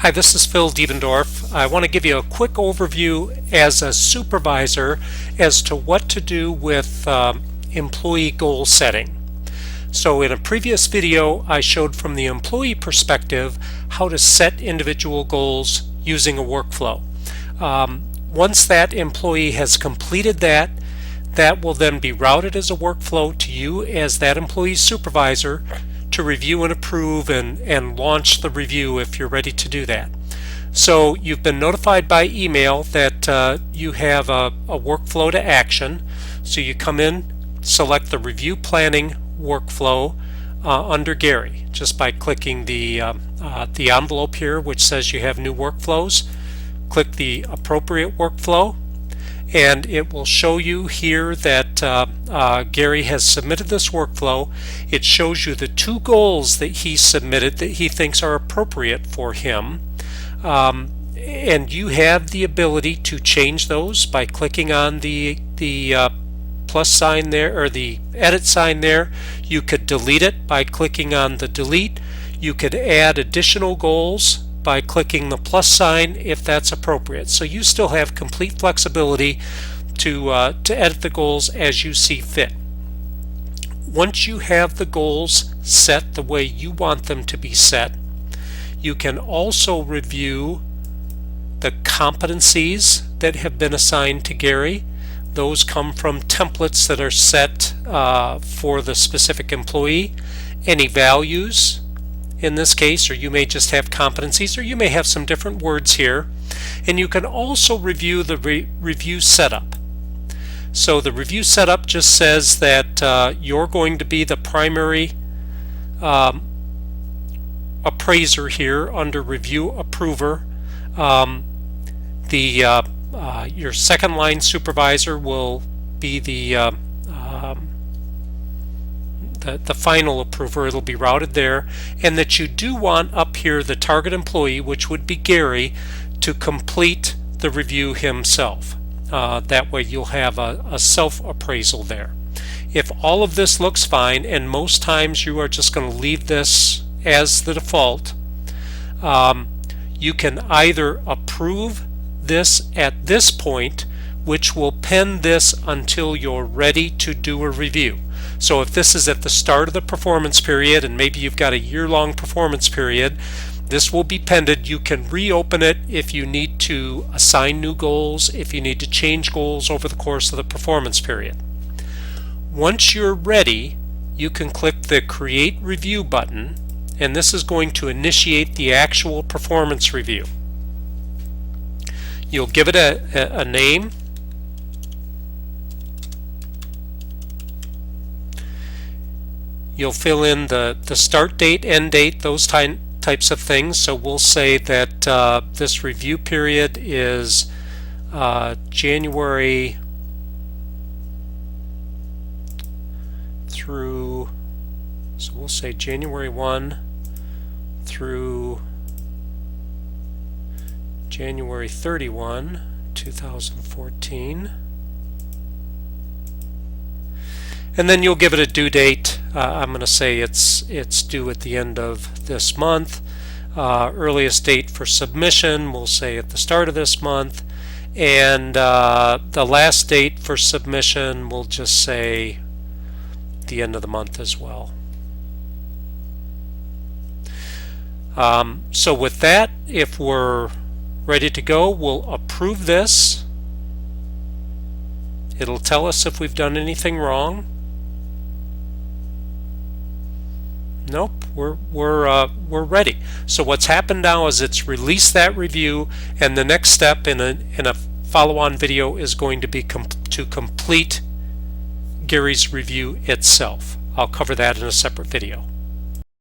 Hi, this is Phil Diebendorf. I want to give you a quick overview as a supervisor as to what to do with employee goal setting. So in a previous video, I showed from the employee perspective how to set individual goals using a workflow. Once that employee has completed that, that will then be routed as a workflow to you as that employee's supervisor to review and approve and launch the review if you're ready to do that. So you've been notified by email that you have a workflow to action. So you come in, select the review planning workflow under Gary just by clicking the envelope here which says you have new workflows. Click the appropriate workflow, and it will show you here that Gary has submitted this workflow. It shows you the two goals that he submitted that he thinks are appropriate for him, and you have the ability to change those by clicking on the plus sign there, or the edit sign there. You could delete it by clicking on the delete. You could add additional goals by clicking the plus sign if that's appropriate. So you still have complete flexibility to edit the goals as you see fit. Once you have the goals set the way you want them to be set, you can also review the competencies that have been assigned to Gary. Those come from templates that are set for the specific employee. Any values in this case, or you may just have competencies, or you may have some different words here. And you can also review the review setup. So the review setup just says that you're going to be the primary appraiser here under review approver. Your second line supervisor will be the final approver. It'll be routed there, and that you do want up here the target employee, which would be Gary, to complete the review himself. That way you'll have a self-appraisal there. If all of this looks fine, and most times you are just going to leave this as the default, you can either approve this at this point, which will pen this until you're ready to do a review. So if this is at the start of the performance period, and maybe you've got a year-long performance period, this will be pended. You can reopen it if you need to assign new goals, if you need to change goals over the course of the performance period. Once you're ready, you can click the Create Review button, and this is going to initiate the actual performance review. You'll give it a name. You'll fill in the start date, end date, those types of things. So we'll say that this review period is January through, so we'll say January 1 through January 31, 2014. And then you'll give it a due date. I'm going to say it's due at the end of this month. Earliest date for submission, we'll say at the start of this month. And the last date for submission, we'll just say the end of the month as well. So with that, if we're ready to go, we'll approve this. It'll tell us if we've done anything wrong. Nope, we're ready. So what's happened now is it's released that review, and the next step in a follow-on video is going to be to complete Gary's review itself. I'll cover that in a separate video.